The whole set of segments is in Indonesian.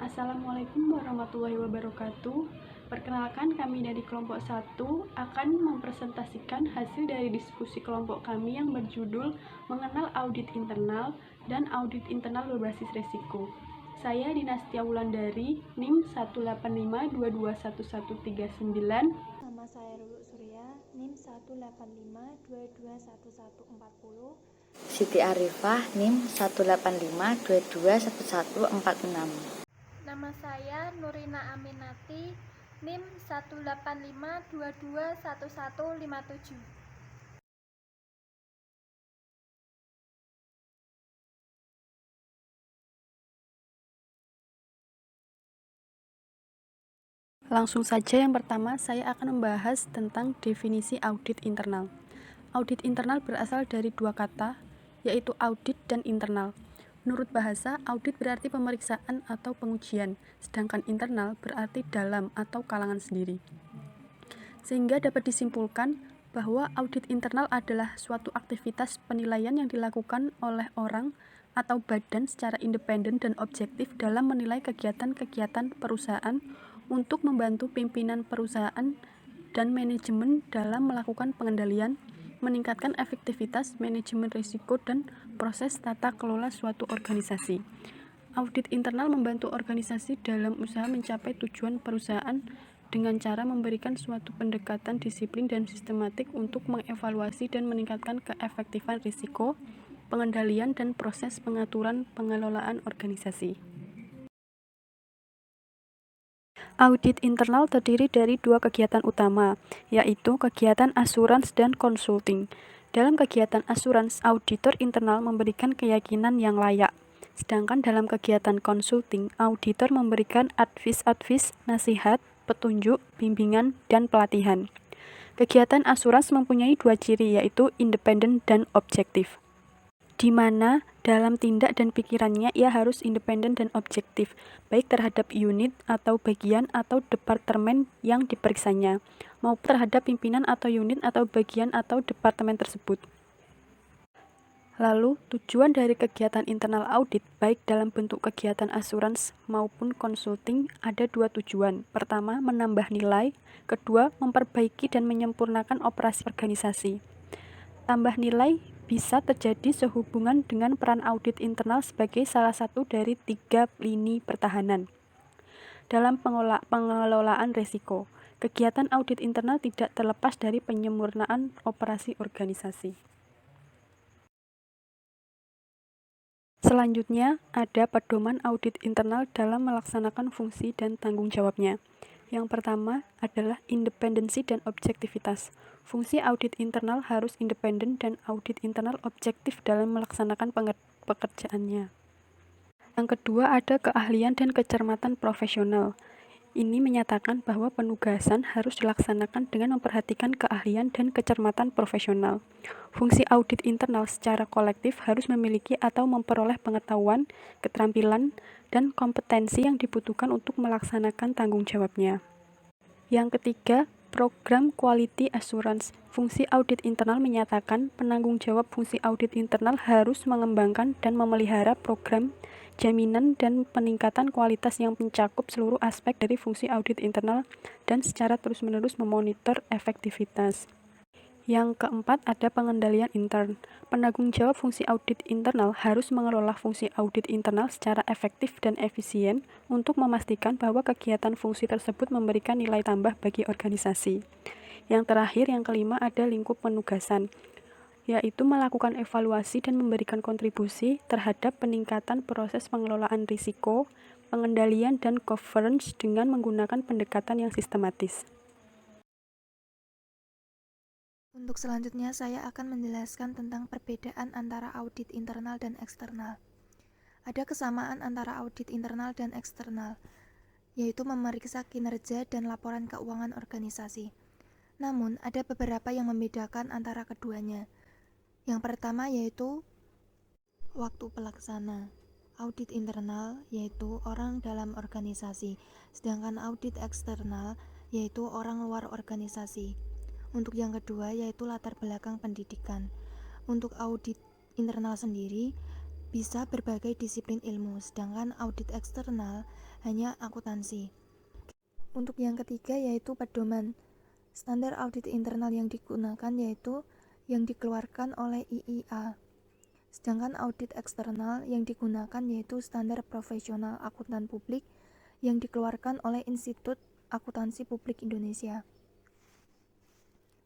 Assalamualaikum warahmatullahi wabarakatuh. Perkenalkan, kami dari kelompok 1 akan mempresentasikan hasil dari diskusi kelompok kami yang berjudul Mengenal Audit Internal dan Audit Internal Berbasis Resiko. Saya Dinastia Wulandari, NIM 185221139. Nama saya Lulu Surya, NIM 185221140. Siti Arifah, NIM 185221146. Nama saya Nurina Aminati, NIM 185221157. Langsung saja, yang pertama saya akan membahas tentang definisi audit internal. Audit internal berasal dari dua kata, yaitu audit dan internal. Menurut bahasa, audit berarti pemeriksaan atau pengujian, sedangkan internal berarti dalam atau kalangan sendiri. Sehingga dapat disimpulkan bahwa audit internal adalah suatu aktivitas penilaian yang dilakukan oleh orang atau badan secara independen dan objektif dalam menilai kegiatan-kegiatan perusahaan untuk membantu pimpinan perusahaan dan manajemen dalam melakukan pengendalian, meningkatkan efektivitas manajemen risiko dan proses tata kelola suatu organisasi. Audit internal membantu organisasi dalam usaha mencapai tujuan perusahaan dengan cara memberikan suatu pendekatan disiplin dan sistematik untuk mengevaluasi dan meningkatkan keefektifan risiko, pengendalian, dan proses pengaturan pengelolaan organisasi. Audit internal terdiri dari dua kegiatan utama, yaitu kegiatan asurans dan konsulting. Dalam kegiatan asurans, auditor internal memberikan keyakinan yang layak. Sedangkan dalam kegiatan konsulting, auditor memberikan advis, nasihat, petunjuk, bimbingan, dan pelatihan. Kegiatan asurans mempunyai dua ciri, yaitu independen dan objektif, di mana dalam tindak dan pikirannya ia harus independen dan objektif, baik terhadap unit atau bagian atau departemen yang diperiksanya, maupun terhadap pimpinan atau unit atau bagian atau departemen tersebut. Lalu, tujuan dari kegiatan internal audit, baik dalam bentuk kegiatan asurans maupun konsulting, ada dua tujuan. Pertama, menambah nilai. Kedua, memperbaiki dan menyempurnakan operasi organisasi. Tambah nilai bisa terjadi sehubungan dengan peran audit internal sebagai salah satu dari 3 lini pertahanan. Dalam pengelolaan risiko, kegiatan audit internal tidak terlepas dari penyempurnaan operasi organisasi. Selanjutnya, ada pedoman audit internal dalam melaksanakan fungsi dan tanggung jawabnya. Yang pertama adalah independensi dan objektivitas. Fungsi audit internal harus independen dan audit internal objektif dalam melaksanakan pekerjaannya. Yang kedua ada keahlian dan kecermatan profesional. Ini menyatakan bahwa penugasan harus dilaksanakan dengan memperhatikan keahlian dan kecermatan profesional. Fungsi audit internal secara kolektif harus memiliki atau memperoleh pengetahuan, keterampilan, dan kompetensi yang dibutuhkan untuk melaksanakan tanggung jawabnya. Yang ketiga, program quality assurance. Fungsi audit internal menyatakan penanggung jawab fungsi audit internal harus mengembangkan dan memelihara program jaminan dan peningkatan kualitas yang mencakup seluruh aspek dari fungsi audit internal dan secara terus-menerus memonitor efektivitas. Yang keempat ada pengendalian intern. Penanggung jawab fungsi audit internal harus mengelola fungsi audit internal secara efektif dan efisien untuk memastikan bahwa kegiatan fungsi tersebut memberikan nilai tambah bagi organisasi. Yang terakhir, yang kelima ada lingkup penugasan, yaitu melakukan evaluasi dan memberikan kontribusi terhadap peningkatan proses pengelolaan risiko, pengendalian, dan governance dengan menggunakan pendekatan yang sistematis. Untuk selanjutnya, saya akan menjelaskan tentang perbedaan antara audit internal dan eksternal. Ada kesamaan antara audit internal dan eksternal, yaitu memeriksa kinerja dan laporan keuangan organisasi. Namun, ada beberapa yang membedakan antara keduanya. Yang pertama yaitu waktu pelaksana. Audit internal yaitu orang dalam organisasi, sedangkan audit eksternal yaitu orang luar organisasi. Untuk yang kedua yaitu latar belakang pendidikan. Untuk audit internal sendiri, bisa berbagai disiplin ilmu, sedangkan audit eksternal hanya akuntansi. Untuk yang ketiga yaitu pedoman. Standar audit internal yang digunakan yaitu yang dikeluarkan oleh IIA. Sedangkan audit eksternal yang digunakan yaitu standar profesional akuntan publik yang dikeluarkan oleh Institut Akuntansi Publik Indonesia.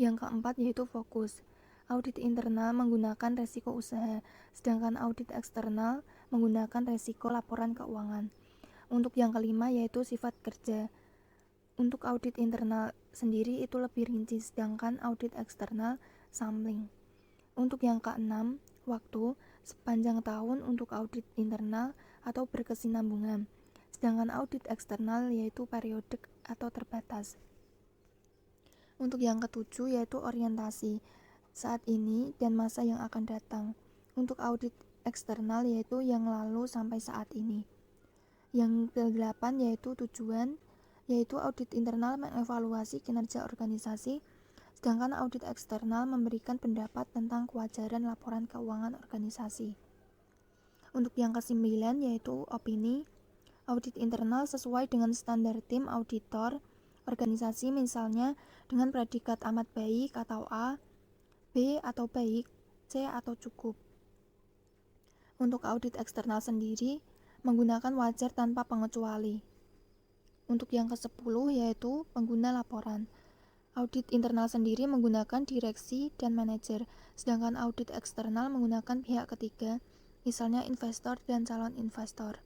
Yang keempat yaitu fokus. Audit internal menggunakan resiko usaha, sedangkan audit eksternal menggunakan resiko laporan keuangan. Untuk yang kelima yaitu sifat kerja. Untuk audit internal sendiri itu lebih rinci, sedangkan audit eksternal sampling. Untuk yang keenam, waktu sepanjang tahun untuk audit internal atau berkesinambungan, sedangkan audit eksternal yaitu periodik atau terbatas. Untuk yang ketujuh yaitu orientasi saat ini dan masa yang akan datang. Untuk audit eksternal yaitu yang lalu sampai saat ini. Yang kedelapan yaitu tujuan, yaitu audit internal mengevaluasi kinerja organisasi, sedangkan audit eksternal memberikan pendapat tentang kewajaran laporan keuangan organisasi. Untuk yang kesembilan yaitu opini. Audit internal sesuai dengan standar tim auditor organisasi, misalnya dengan predikat amat baik atau A, B atau baik, C atau cukup. Untuk audit eksternal sendiri menggunakan wajar tanpa pengecuali. Untuk yang ke-10 yaitu pengguna laporan. Audit internal sendiri menggunakan direksi dan manajer, sedangkan audit eksternal menggunakan pihak ketiga, misalnya investor dan calon investor.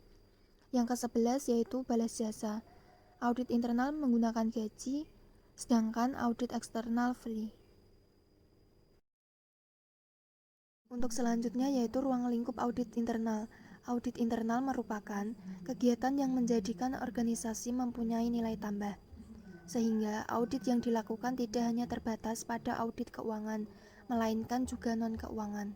Yang ke-11 yaitu balas jasa. Audit internal menggunakan gaji, sedangkan audit eksternal fee. Untuk selanjutnya yaitu ruang lingkup audit internal. Audit internal merupakan kegiatan yang menjadikan organisasi mempunyai nilai tambah, sehingga audit yang dilakukan tidak hanya terbatas pada audit keuangan, melainkan juga non-keuangan.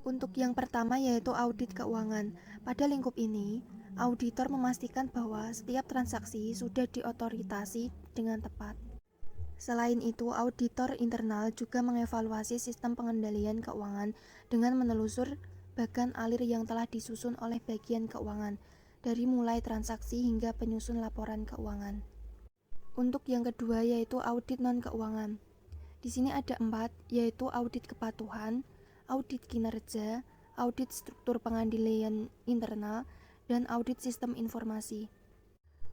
Untuk yang pertama yaitu audit keuangan. Pada lingkup ini, auditor memastikan bahwa setiap transaksi sudah diotorisasi dengan tepat. Selain itu, auditor internal juga mengevaluasi sistem pengendalian keuangan dengan menelusur bagan alir yang telah disusun oleh bagian keuangan, dari mulai transaksi hingga penyusun laporan keuangan. Untuk yang kedua yaitu audit non-keuangan. Di sini ada 4, yaitu audit kepatuhan, audit kinerja, audit struktur pengendalian internal, dan audit sistem informasi.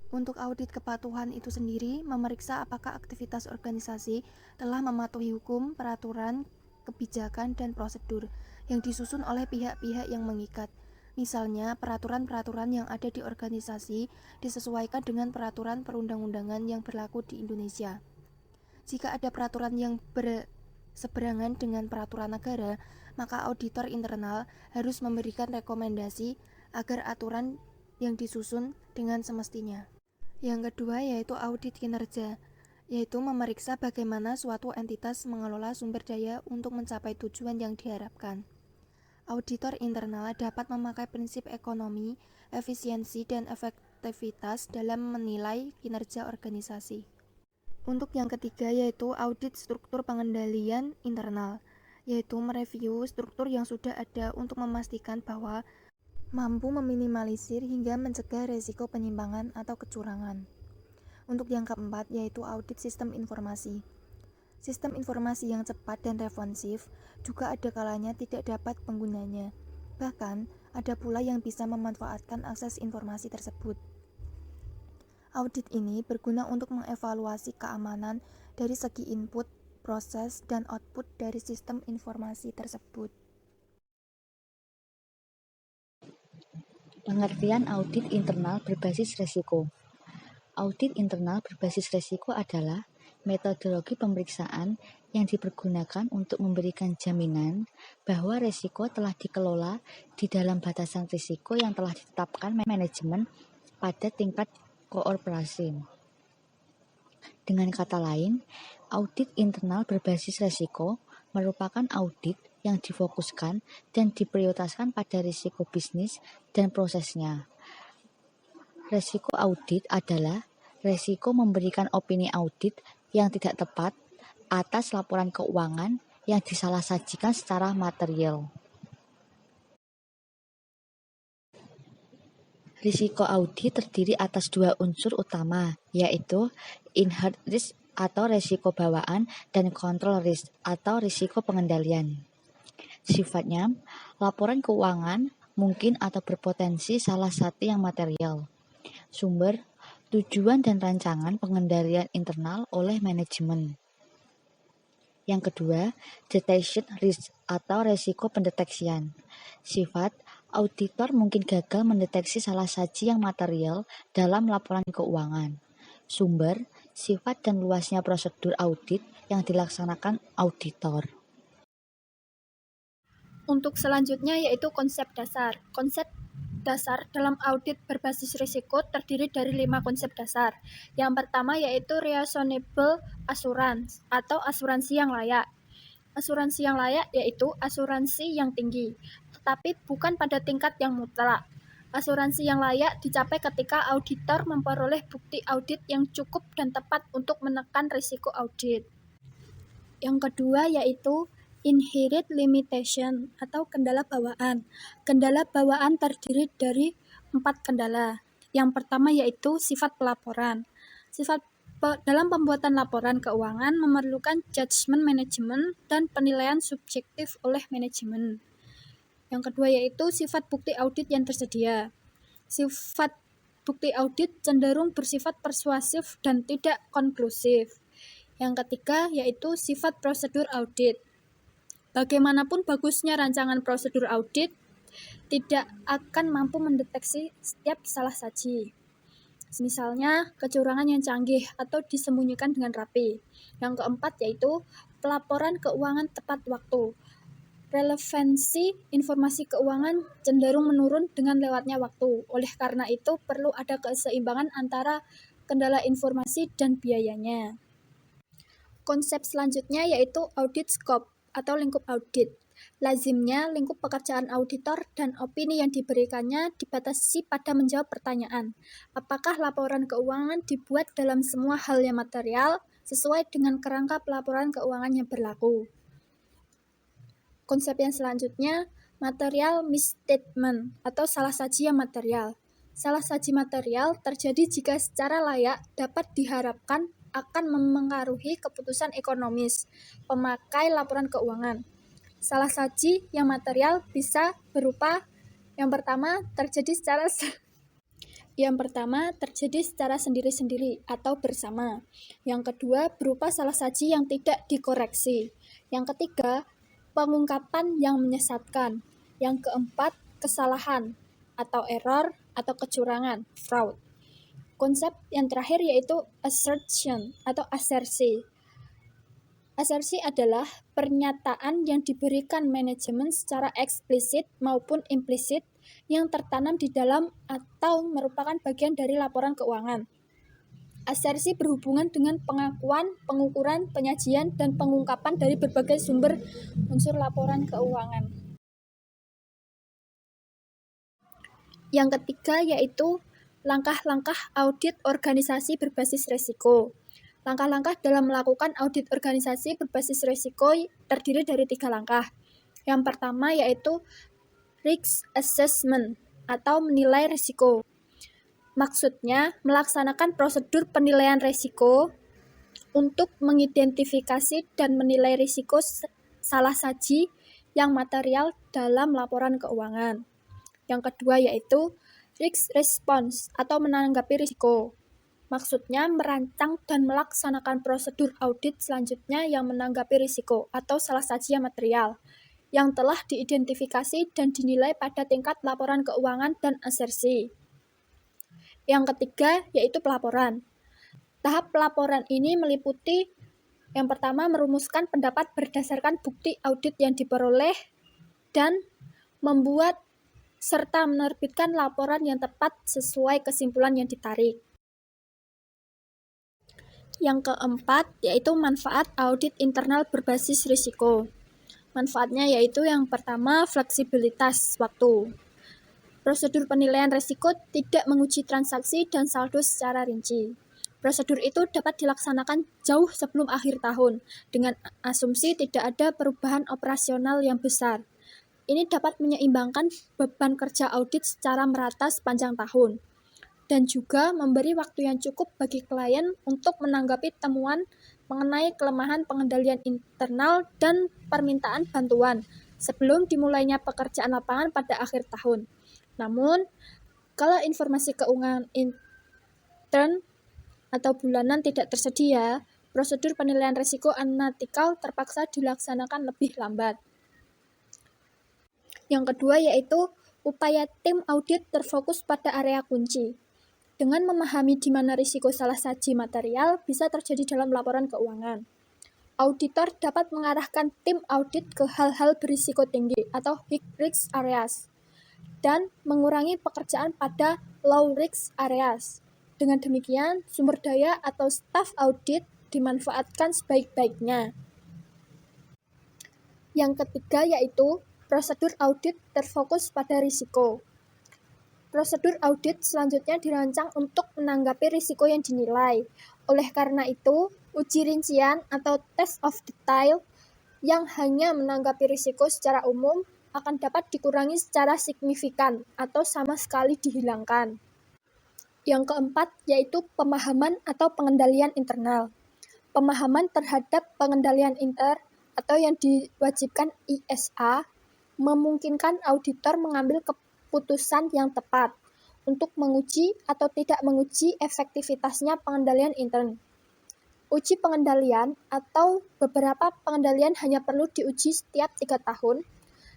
Untuk audit kepatuhan itu sendiri memeriksa apakah aktivitas organisasi telah mematuhi hukum, peraturan, kebijakan, dan prosedur yang disusun oleh pihak-pihak yang mengikat. Misalnya, peraturan-peraturan yang ada di organisasi disesuaikan dengan peraturan perundang-undangan yang berlaku di Indonesia. Jika ada peraturan yang berseberangan dengan peraturan negara, maka auditor internal harus memberikan rekomendasi agar aturan yang disusun dengan semestinya. Yang kedua yaitu audit kinerja, yaitu memeriksa bagaimana suatu entitas mengelola sumber daya untuk mencapai tujuan yang diharapkan. Auditor internal dapat memakai prinsip ekonomi, efisiensi, dan efektivitas dalam menilai kinerja organisasi. Untuk yang ketiga yaitu audit struktur pengendalian internal, yaitu mereview struktur yang sudah ada untuk memastikan bahwa mampu meminimalisir hingga mencegah risiko penyimpangan atau kecurangan. Untuk yang keempat yaitu audit sistem informasi. Sistem informasi yang cepat dan responsif juga ada kalanya tidak dapat penggunanya. Bahkan ada pula yang bisa memanfaatkan akses informasi tersebut. Audit ini berguna untuk mengevaluasi keamanan dari segi input, proses, dan output dari sistem informasi tersebut. Pengertian audit internal berbasis resiko. Audit internal berbasis resiko adalah metodologi pemeriksaan yang dipergunakan untuk memberikan jaminan bahwa resiko telah dikelola di dalam batasan risiko yang telah ditetapkan manajemen pada tingkat korporasi. Dengan kata lain, audit internal berbasis resiko merupakan audit yang difokuskan dan diprioritaskan pada risiko bisnis dan prosesnya. Risiko audit adalah risiko memberikan opini audit yang tidak tepat atas laporan keuangan yang disalahsajikan secara material. Risiko audit terdiri atas dua unsur utama, yaitu inherent risk atau risiko bawaan dan control risk atau risiko pengendalian. Sifatnya, laporan keuangan mungkin atau berpotensi salah satu yang material. Sumber, tujuan dan rancangan pengendalian internal oleh manajemen. Yang kedua, detection risk atau risiko pendeteksian. Sifat, auditor mungkin gagal mendeteksi salah saji yang material dalam laporan keuangan. Sumber, sifat dan luasnya prosedur audit yang dilaksanakan auditor. Untuk selanjutnya yaitu konsep dasar. Konsep dasar dalam audit berbasis risiko terdiri dari 5 konsep dasar. Yang pertama yaitu reasonable assurance atau asuransi yang layak. Asuransi yang layak yaitu asuransi yang tinggi, tetapi bukan pada tingkat yang mutlak. Asuransi yang layak dicapai ketika auditor memperoleh bukti audit yang cukup dan tepat untuk menekan risiko audit. Yang kedua yaitu inherent limitation atau kendala bawaan. Kendala bawaan terdiri dari 4 kendala. Yang pertama yaitu sifat pelaporan. Dalam pembuatan laporan keuangan memerlukan judgement manajemen dan penilaian subjektif oleh manajemen. Yang kedua yaitu sifat bukti audit yang tersedia. Sifat bukti audit cenderung bersifat persuasif dan tidak konklusif. Yang ketiga yaitu sifat prosedur audit. Bagaimanapun bagusnya rancangan prosedur audit, tidak akan mampu mendeteksi setiap salah saji. Misalnya, kecurangan yang canggih atau disembunyikan dengan rapi. Yang keempat yaitu pelaporan keuangan tepat waktu. Relevansi informasi keuangan cenderung menurun dengan lewatnya waktu. Oleh karena itu, perlu ada keseimbangan antara kendala informasi dan biayanya. Konsep selanjutnya yaitu audit scope atau lingkup audit. Lazimnya, lingkup pekerjaan auditor dan opini yang diberikannya dibatasi pada menjawab pertanyaan, apakah laporan keuangan dibuat dalam semua hal yang material sesuai dengan kerangka pelaporan keuangan yang berlaku. Konsep yang selanjutnya, material misstatement atau salah saji yang material. Salah saji material terjadi jika secara layak dapat diharapkan akan memengaruhi keputusan ekonomis pemakai laporan keuangan. Salah saji yang material bisa berupa yang pertama terjadi secara sendiri-sendiri atau bersama. Yang kedua berupa salah saji yang tidak dikoreksi. Yang ketiga pengungkapan yang menyesatkan. Yang keempat kesalahan atau error atau kecurangan, fraud. Konsep yang terakhir yaitu assertion atau asersi. Asersi adalah pernyataan yang diberikan manajemen secara eksplisit maupun implisit yang tertanam di dalam atau merupakan bagian dari laporan keuangan. Asersi berhubungan dengan pengakuan, pengukuran, penyajian, dan pengungkapan dari berbagai sumber unsur laporan keuangan. Yang ketiga yaitu langkah-langkah audit organisasi berbasis risiko. Langkah-langkah dalam melakukan audit organisasi berbasis risiko terdiri dari 3 langkah. Yang pertama yaitu risk assessment atau menilai risiko. Maksudnya melaksanakan prosedur penilaian risiko untuk mengidentifikasi dan menilai risiko salah saji yang material dalam laporan keuangan. Yang kedua yaitu risk response atau menanggapi risiko. Maksudnya merancang dan melaksanakan prosedur audit selanjutnya yang menanggapi risiko atau salah saji yang material yang telah diidentifikasi dan dinilai pada tingkat laporan keuangan dan asersi. Yang ketiga yaitu pelaporan. Tahap pelaporan ini meliputi yang pertama merumuskan pendapat berdasarkan bukti audit yang diperoleh dan membuat serta menerbitkan laporan yang tepat sesuai kesimpulan yang ditarik. Yang keempat yaitu manfaat audit internal berbasis risiko. Manfaatnya yaitu yang pertama fleksibilitas waktu. Prosedur penilaian risiko tidak menguji transaksi dan saldo secara rinci. Prosedur itu dapat dilaksanakan jauh sebelum akhir tahun dengan asumsi tidak ada perubahan operasional yang besar. Ini dapat menyeimbangkan beban kerja audit secara merata sepanjang tahun, dan juga memberi waktu yang cukup bagi klien untuk menanggapi temuan mengenai kelemahan pengendalian internal dan permintaan bantuan sebelum dimulainya pekerjaan lapangan pada akhir tahun. Namun, kalau informasi keuangan intern atau bulanan tidak tersedia, prosedur penilaian risiko analytical terpaksa dilaksanakan lebih lambat. Yang kedua yaitu upaya tim audit terfokus pada area kunci. Dengan memahami di mana risiko salah saji material bisa terjadi dalam laporan keuangan. Auditor dapat mengarahkan tim audit ke hal-hal berisiko tinggi atau high risk areas dan mengurangi pekerjaan pada low risk areas. Dengan demikian, sumber daya atau staf audit dimanfaatkan sebaik-baiknya. Yang ketiga yaitu prosedur audit terfokus pada risiko. Prosedur audit selanjutnya dirancang untuk menanggapi risiko yang dinilai. Oleh karena itu, uji rincian atau test of detail yang hanya menanggapi risiko secara umum akan dapat dikurangi secara signifikan atau sama sekali dihilangkan. Yang keempat yaitu pemahaman atau pengendalian internal. Pemahaman terhadap pengendalian intern atau yang diwajibkan ISA memungkinkan auditor mengambil keputusan yang tepat untuk menguji atau tidak menguji efektivitasnya pengendalian intern. Uji pengendalian atau beberapa pengendalian hanya perlu diuji setiap 3 tahun,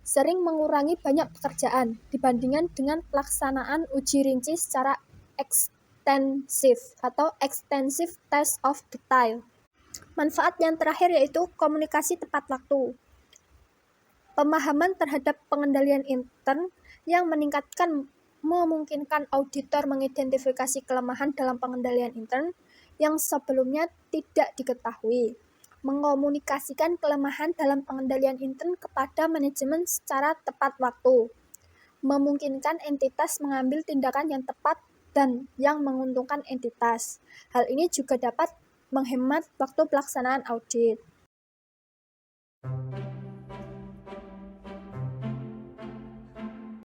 sering mengurangi banyak pekerjaan dibandingkan dengan pelaksanaan uji rinci secara ekstensif atau extensive test of detail. Manfaat yang terakhir yaitu komunikasi tepat waktu. Pemahaman terhadap pengendalian intern yang memungkinkan auditor mengidentifikasi kelemahan dalam pengendalian intern yang sebelumnya tidak diketahui, mengomunikasikan kelemahan dalam pengendalian intern kepada manajemen secara tepat waktu, memungkinkan entitas mengambil tindakan yang tepat dan yang menguntungkan entitas. Hal ini juga dapat menghemat waktu pelaksanaan audit.